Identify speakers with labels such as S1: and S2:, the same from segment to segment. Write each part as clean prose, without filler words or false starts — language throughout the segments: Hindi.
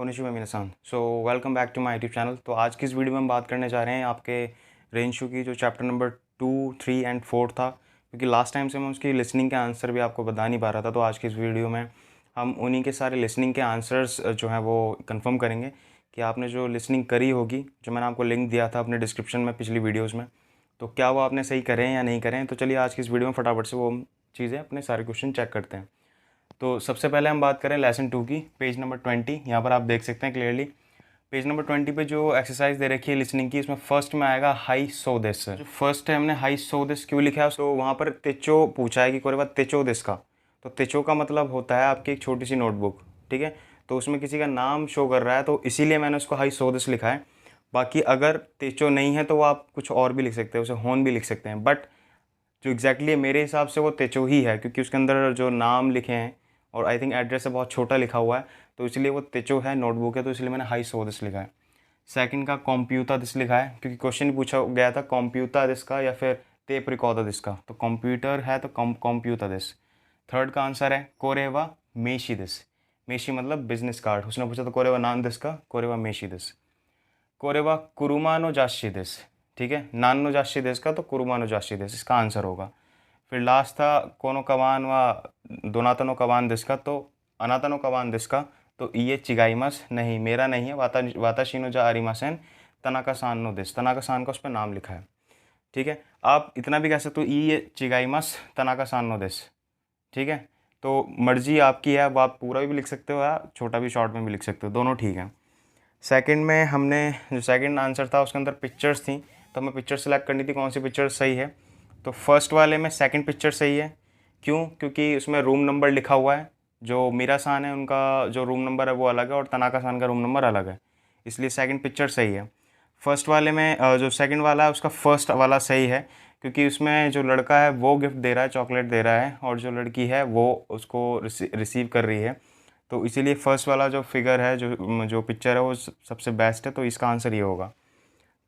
S1: कोनिशिवा मिनासान। So welcome back to my YouTube channel. तो आज की इस वीडियो में हम बात करने जा रहे हैं आपके रेंशु की जो चैप्टर नंबर 2, 3 एंड 4 था, क्योंकि लास्ट टाइम से मैं उसकी लिसनिंग के आंसर भी आपको बता नहीं पा रहा था। तो आज की इस वीडियो में हम उन्हीं के सारे लिसनिंग के आंसर्स जो हैं वो कंफर्म करेंगे कि आपने जो लिसनिंग करी होगी, जो मैंने आपको लिंक दिया था अपने डिस्क्रिप्शन में पिछली वीडियोज़ में, तो क्या वो आपने सही करें या नहीं करें। तो चलिए आज की इस वीडियो में फटाफट से वो चीज़ें अपने सारे क्वेश्चन चेक करते हैं। तो सबसे पहले हम बात करें लेसन 2 की, पेज नंबर 20। यहाँ पर आप देख सकते हैं क्लियरली पेज नंबर 20 पे जो एक्सरसाइज दे रखी है लिसनिंग की, इसमें फर्स्ट में आएगा हाई सो दिस। जो फर्स्ट है हमने हाई सो दिस क्यों लिखा है, तो वहाँ पर तेचो पूछा है कि कोई बात तेचो दिस का। तो तेचो का मतलब होता है आपकी एक छोटी सी नोटबुक, ठीक है। तो उसमें किसी का नाम शो कर रहा है, तो इसीलिए मैंने उसको हाई सो दिस लिखा है। बाकी अगर तेचो नहीं है तो वो आप कुछ और भी लिख सकते हैं, उसे होन भी लिख सकते हैं, बट जो एग्जैक्टली मेरे हिसाब से वो तेचो ही है, क्योंकि उसके अंदर जो नाम लिखे हैं और आई थिंक एड्रेस है बहुत छोटा लिखा हुआ है, तो इसलिए वो तेचो है, नोटबुक है, तो इसलिए मैंने हाई सो दिस लिखा है। सेकंड का कॉम्प्यूटा दिस लिखा है, क्योंकि क्वेश्चन पूछा गया था कॉम्प्यूटा दिस का या फिर टेप रिकॉर्डर दिस का, तो कंप्यूटर है तो कॉम्प्यूटा दिस। थर्ड का आंसर है कोरेवा मेशी दिस। मेशी मतलब बिजनेस कार्ड, उसने पूछा तो कोरेवा नान दिस का, कोरेवा मेशी दिस। कोरेवा कुरुमानो जाशी दिस, ठीक है, नानो जाशी दिस का तो कुरुमानो जाशी दिस इसका आंसर होगा। फिर लास्ट था कोनो कवान व दोनातनो कवान दिस का, तो अनातनो कवान दिस का, तो ये चिगाईमस नहीं, मेरा नहीं है, वाताशीनो जा आरिमासेन तनाका सान नो दिस, तनाका सान का उस पर नाम लिखा है, ठीक है। आप इतना भी कह सकते हो ये चिगाईमस तनाका सान नो दिस, ठीक है। तो मर्जी आपकी है, आप पूरा भी लिख सकते हो या छोटा भी शॉर्ट में भी लिख सकते हो, दोनों ठीक है। सेकंड में हमने जो सेकंड आंसर था उसके अंदर पिक्चर्स थी, तो हमें पिक्चर सेलेक्ट करनी थी कौन सी पिक्चर सही है। तो फर्स्ट वाले में सेकंड पिक्चर सही है, क्यों? क्योंकि उसमें रूम नंबर लिखा हुआ है, जो मीरा सान है उनका जो रूम नंबर है वो अलग है और तनाका सान का रूम नंबर अलग है, इसलिए सेकंड पिक्चर सही है। फर्स्ट वाले में जो सेकंड वाला है उसका फर्स्ट वाला सही है, क्योंकि उसमें जो लड़का है वो गिफ्ट दे रहा है, चॉकलेट दे रहा है, और जो लड़की है वो उसको रिसीव कर रही है, तो इसीलिए फर्स्ट वाला जो फिगर है, जो जो पिक्चर है वो सबसे बेस्ट है, तो इसका आंसर ये होगा।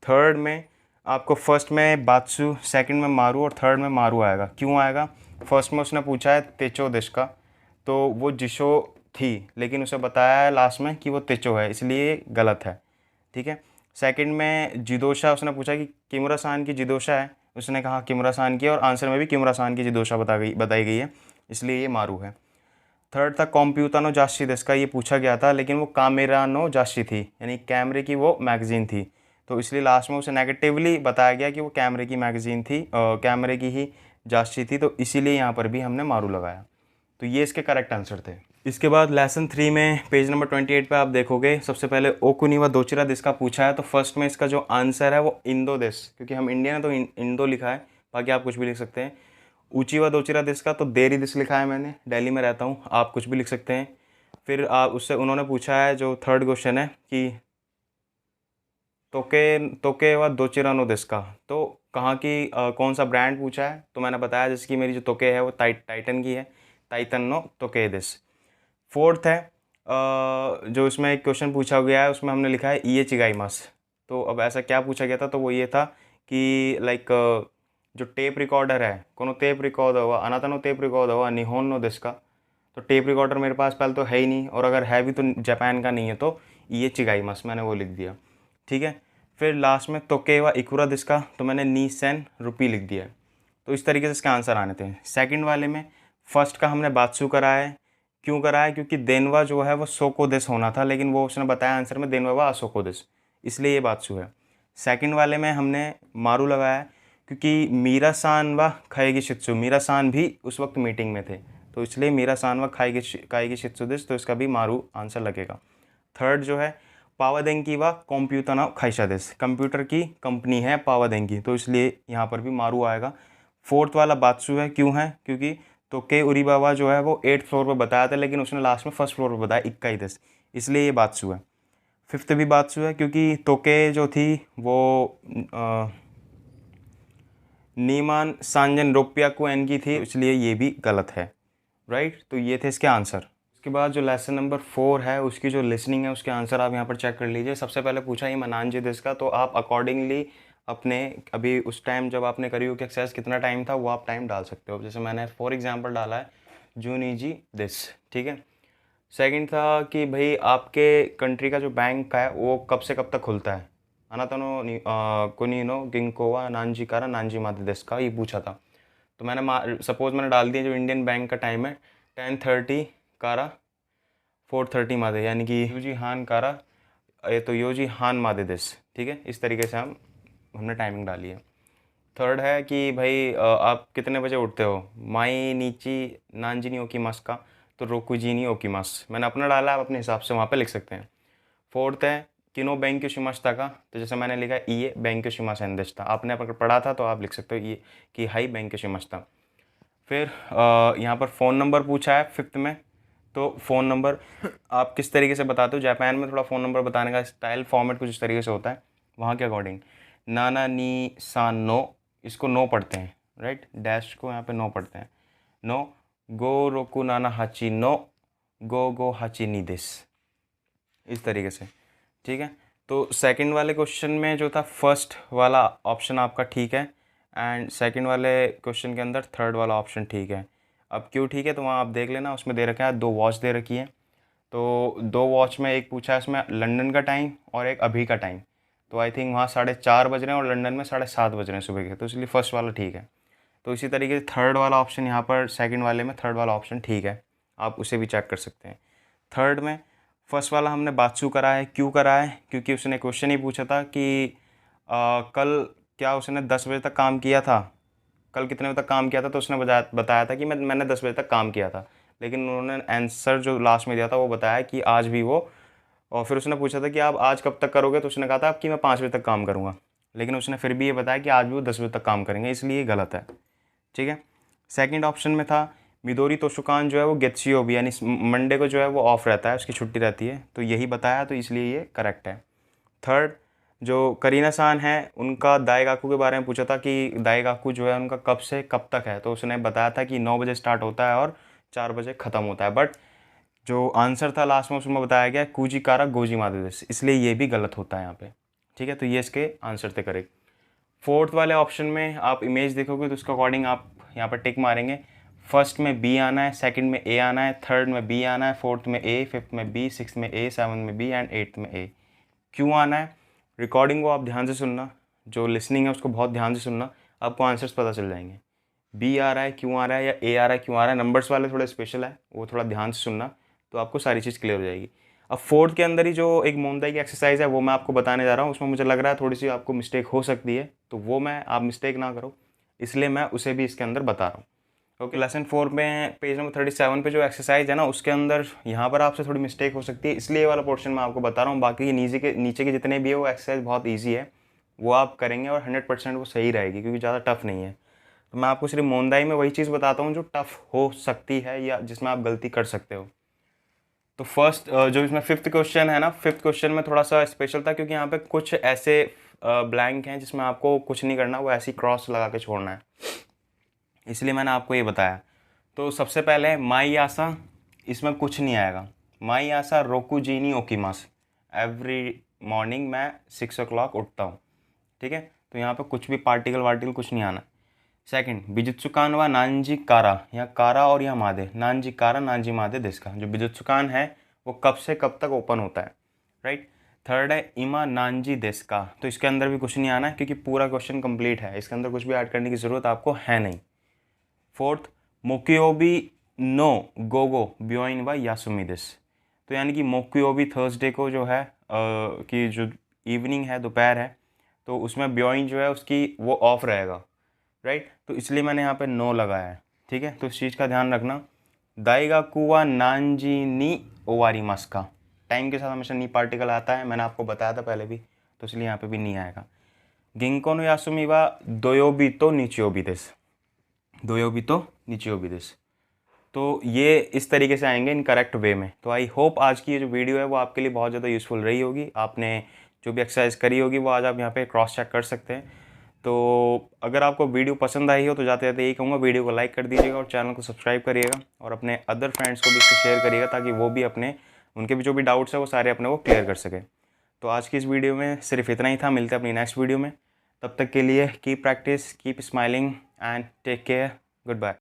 S1: थर्ड में आपको फर्स्ट में बात्सु, सेकंड में मारू और थर्ड में मारू आएगा। क्यों आएगा? फर्स्ट में उसने पूछा है तेचो देश का, तो वो जिशो थी, लेकिन उसे बताया है लास्ट में कि वो तेचो है, इसलिए गलत है, ठीक है। सेकंड में जिदोशा, उसने पूछा कि किमुरा सान की जिदोशा है, उसने कहा किमुरा सान की, और आंसर में भी किमुरा सान की जिदोशा बताई गई है, इसलिए ये मारू है। थर्ड था कॉम्प्यूतानो जाशी देश का, ये पूछा गया था, लेकिन वो कामेरानो जाशी थी, यानी कैमरे की वो मैगज़ीन थी, तो इसलिए लास्ट में उसे नेगेटिवली बताया गया कि वो कैमरे की मैगज़ीन थी, कैमरे की ही जाशी थी, तो इसीलिए यहाँ पर भी हमने मारू लगाया। तो ये इसके करेक्ट आंसर थे। इसके बाद लेसन 3 में पेज नंबर 28 पे आप देखोगे, सबसे पहले ओकुनिवा दोचिरा देश का पूछा है, तो फर्स्ट में इसका जो आंसर है वो इंदो देश, क्योंकि हम इंडियन है तो इंदो लिखा है, बाकी आप कुछ भी लिख सकते हैं। ऊंचीवा दोचिरा दिस का तो देरी दिस लिखा है, मैंने दिल्ली में रहता हूँ, आप कुछ भी लिख सकते हैं। फिर आप उससे उन्होंने पूछा है, जो थर्ड क्वेश्चन है कि तोके तोके व दोचिरानो दिस का, तो कहाँ की कौन सा ब्रांड पूछा है, तो मैंने बताया जैसे कि मेरी जो तोके है वो टाइटन की है, टाइटन नो तोके दिस। फोर्थ है जो इसमें एक क्वेश्चन पूछा गया है, उसमें हमने लिखा है ये चिगाईमास। तो अब ऐसा क्या पूछा गया था, तो वो ये था कि लाइक जो टेप रिकॉर्डर है, कोनो टेप रिकॉर्डर हुआ अनातनो टेप रिकॉर्डर हुआ निहोन नो दिस का, तो टेप रिकॉर्डर मेरे पास पहले तो है ही नहीं, और अगर है भी तो जापान का नहीं है, तो ये चिगाईमास मैंने वो लिख दिया, ठीक है। फिर लास्ट में तोके व इकुरा दिस का, तो मैंने नीसेन रुपी लिख दिया। तो इस तरीके से इसके आंसर आने थे। सेकंड वाले में फर्स्ट का हमने बात्सु करा है, क्यों करा है? क्योंकि देनवा जो है वो सोको देश होना था, लेकिन वो उसने बताया आंसर में देनवा व असोको देश, इसलिए ये बात्सु है। सेकंड वाले में हमने मारू लगाया है, क्योंकि मीरा सान व खाएगी शित्सु, मीरा सान भी उस वक्त मीटिंग में थे, तो इसलिए मीरा सान व खाएगी शित्सु दिस, तो इसका भी मारू आंसर लगेगा। थर्ड जो है पावादेंकी व कंप्यूटर ना खाइशा दिस, कंप्यूटर की कंपनी है पावादेंकी, तो इसलिए यहाँ पर भी मारू आएगा। फोर्थ वाला बात्सु है, क्यों है? क्योंकि तोके उरीबावा जो है वो 8th फ्लोर पर बताया था, लेकिन उसने लास्ट में फर्स्ट फ्लोर पर बताया इक्का दिस, इसलिए ये बात्सु है। फिफ्थ भी बात्सु है, क्योंकि तोके जो थी वो नीमान सांजन रोपिया को एन की थी, इसलिए ये भी गलत है, राइट। तो ये थे इसके आंसर। उसके बाद जो लेसन नंबर 4 है उसकी जो लिसनिंग है उसके आंसर आप यहाँ पर चेक कर लीजिए। सबसे पहले पूछा ये मनानजे दिस का, तो आप अकॉर्डिंगली अपने अभी उस टाइम जब आपने करी हो कि एक्सरसाइज कितना टाइम था वो आप टाइम डाल सकते हो। जैसे मैंने फॉर एग्जांपल डाला है जूनीजी दिस, ठीक है। सेकंड था कि भाई आपके कंट्री का जो बैंक है वो कब से कब तक खुलता है। कोनी नो गिंकोवा नांजी कारा नांजी मादे देस का, ये पूछा था। तो मैंने सपोज मैंने डाल दिया जो इंडियन बैंक का टाइम है 10:30 कारा 4:30 मादे, यानी कि यूजी हान कारा ये तो योजी हान मादे देस। ठीक है, इस तरीके से हमने टाइमिंग डाली है। थर्ड है कि भाई आप कितने बजे उठते हो। माई नीची नांजी नी ओकी मस का, तो रोकुजी नी ओकी मस मैंने अपना डाला, आप अपने हिसाब से वहाँ पे लिख सकते हैं। फोर्थ है किनो बैंक शिमस्ता का, तो जैसे मैंने लिखा ये बैंक शिमा था, आपने अगर पढ़ा था तो आप लिख सकते हो ये कि हाई बैंक शिमस्ता। फिर यहाँ पर फ़ोन नंबर पूछा है फिफ्थ में, तो फ़ोन नंबर आप किस तरीके से बताते हो। जापान में थोड़ा फ़ोन नंबर बताने का स्टाइल फॉर्मेट कुछ इस तरीके से होता है, वहाँ के अकॉर्डिंग नाना नी सान नो, इसको नो पढ़ते हैं, राइट, डैश को यहाँ पे नो पढ़ते हैं। नो गो रोकू नाना हाची नो गो गो हाची नी दिस, इस तरीके से। ठीक है, तो सेकंड वाले क्वेश्चन में जो था फर्स्ट वाला ऑप्शन आपका ठीक है, एंड सेकंड वाले क्वेश्चन के अंदर थर्ड वाला ऑप्शन ठीक है। अब क्यों ठीक है, तो वहाँ आप देख लेना, उसमें दे रखा है 2 वॉच दे रखी है। तो 2 वॉच में एक पूछा है उसमें लंदन का टाइम और एक अभी का टाइम, तो आई थिंक वहाँ 4:30 बज रहे हैं और लंदन में 7:30 बज रहे हैं सुबह के, तो इसलिए फर्स्ट वाला ठीक है। तो इसी तरीके से थर्ड वाला ऑप्शन यहाँ पर सेकंड वाले में थर्ड वाला ऑप्शन ठीक है, आप उसे भी चेक कर सकते हैं। थर्ड में फर्स्ट वाला हमने बातचू करा है, क्यों करा है, क्योंकि उसने क्वेश्चन ही पूछा था कि कल क्या उसने 10 बजे तक काम किया था, कल कितने बजे तक काम किया था, तो उसने बताया था कि मैंने 10 बजे तक काम किया था, लेकिन उन्होंने आंसर जो लास्ट में दिया था वो बताया कि आज भी वो। और फिर उसने पूछा था कि आप आज कब तक करोगे, तो उसने कहा था कि मैं 5 बजे तक काम करूँगा, लेकिन उसने फिर भी ये बताया कि आज भी वो 10 बजे तक काम करेंगे, इसलिए ये गलत है। ठीक है, सेकंड ऑप्शन में था मिदोरी तोशुकान जो है वो गेत्सुयो भी, यानी मंडे को जो है वो ऑफ रहता है, उसकी छुट्टी रहती है, तो यही बताया, तो इसलिए ये करेक्ट है। थर्ड जो करीना सान है उनका दाएगाकू के बारे में पूछा था कि दाएगाकू जो है उनका कब से कब तक है, तो उसने बताया था कि 9 बजे स्टार्ट होता है और 4 बजे ख़त्म होता है, बट जो आंसर था लास्ट में उसमें बताया गया कुजी कारा गोजी मादेदेस, इसलिए ये भी गलत होता है यहाँ पे। ठीक है, तो ये इसके आंसर थे करेक्ट। फोर्थ वाले ऑप्शन में आप इमेज देखोगे तो उसके अकॉर्डिंग आप यहाँ पर टिक मारेंगे। फर्स्ट में बी आना है, सेकंड में ए आना है, थर्ड में बी आना है, फोर्थ में ए, फिफ्थ में बी, सिक्स में ए, सेवन में बी एंड एट्थ में ए। क्यों आना है, रिकॉर्डिंग को आप ध्यान से सुनना, जो लिसनिंग है उसको बहुत ध्यान से सुनना, आपको आंसर्स पता चल जाएंगे। बी आ रहा है क्यों आ रहा है, या ए आ रहा है क्यों आ रहा है, नंबर्स वाले थोड़े स्पेशल है, वो थोड़ा ध्यान से सुनना, तो आपको सारी चीज़ क्लियर हो जाएगी। अब फोर्थ के अंदर ही जो एक मोंदाई की एक्सरसाइज है वो मैं आपको बताने जा रहा हूँ, उसमें मुझे लग रहा है थोड़ी सी आपको मिस्टेक हो सकती है, तो वो मैं आप मिस्टेक ना करो, इसलिए मैं उसे भी इसके अंदर बता रहा हूँ। ओके, लेसन 4 में पेज नंबर 37 पे जो एक्सरसाइज है ना, उसके अंदर यहाँ पर आपसे थोड़ी मिस्टेक हो सकती है, इसलिए ये वाला पोर्शन मैं आपको बता रहा हूँ। बाकी ये नीचे के जितने भी है वो एक्सरसाइज बहुत ईजी है, वो आप करेंगे और 100% वो सही रहेगी, क्योंकि ज़्यादा टफ नहीं है। तो मैं आपको सिर्फ मोंदाई में वही चीज़ बताता हूँ जो टफ हो सकती है या जिसमें आप गलती कर सकते हो। तो फर्स्ट जो इसमें फिफ्थ क्वेश्चन है ना, फिफ्थ क्वेश्चन में थोड़ा सा स्पेशल था, क्योंकि यहाँ पे कुछ ऐसे ब्लैंक हैं जिसमें आपको कुछ नहीं करना, वो ऐसी क्रॉस लगा के छोड़ना है, इसलिए मैंने आपको ये बताया। तो सबसे पहले माई आसा, इसमें कुछ नहीं आएगा। माई आसा रोकुजीनी ओकीमास, एवरी मॉर्निंग मैं 6 o'clock उठता हूँ। ठीक है, तो यहाँ पे कुछ भी पार्टिकल कुछ नहीं आना। सेकंड बिजुत्सुकान व नांजी कारा, यहाँ कारा और यहाँ मादे, नांजी कारा नांजी मादे देश का, जो बिजुत्सुकान है वो कब से कब तक ओपन होता है, राइट। थर्ड है इमा नांजी देश का, तो इसके अंदर भी कुछ नहीं आना है, क्योंकि पूरा क्वेश्चन कंप्लीट है, इसके अंदर कुछ भी ऐड करने की ज़रूरत आपको है नहीं। फोर्थ मोक्योबी नो गोगो ब्योइन व यासुमी देश, तो यानी कि मोक्योबी थर्सडे को जो है कि जो इवनिंग है, दोपहर है, तो उसमें ब्योइन जो है उसकी वो ऑफ रहेगा, राइट, तो इसलिए मैंने यहाँ पे नो लगाया है। ठीक है, तो इस चीज़ का ध्यान रखना। दाइगा कुआ नांजी नी ओवारी मस्का, टाइम के साथ हमेशा नी पार्टिकल आता है, मैंने आपको बताया था पहले भी, तो इसलिए यहाँ पे भी नहीं आएगा। गिंको नो यासुमी वा दोयोबी तो नीचियोबी देश, दोयोबी तो नीचियोबी देश, तो ये इस तरीके से आएंगे इन करेक्ट वे में। तो आई होप आज की ये जो वीडियो है वो आपके लिए बहुत ज़्यादा यूज़फुल रही होगी, आपने जो भी एक्सरसाइज करी होगी वो आज आप यहाँ पे क्रॉस चेक कर सकते हैं। तो अगर आपको वीडियो पसंद आई हो तो जाते जाते यही कहूँगा, वीडियो को लाइक कर दीजिएगा और चैनल को सब्सक्राइब करिएगा, और अपने अदर फ्रेंड्स को भी इसको शेयर करिएगा, ताकि वो भी उनके भी जो भी डाउट्स है वो सारे अपने को क्लियर कर सके। तो आज की इस वीडियो में सिर्फ इतना ही था, मिलते हैं अपनी नेक्स्ट वीडियो में, तब तक के लिए keep practice, keep smiling and take care, good bye.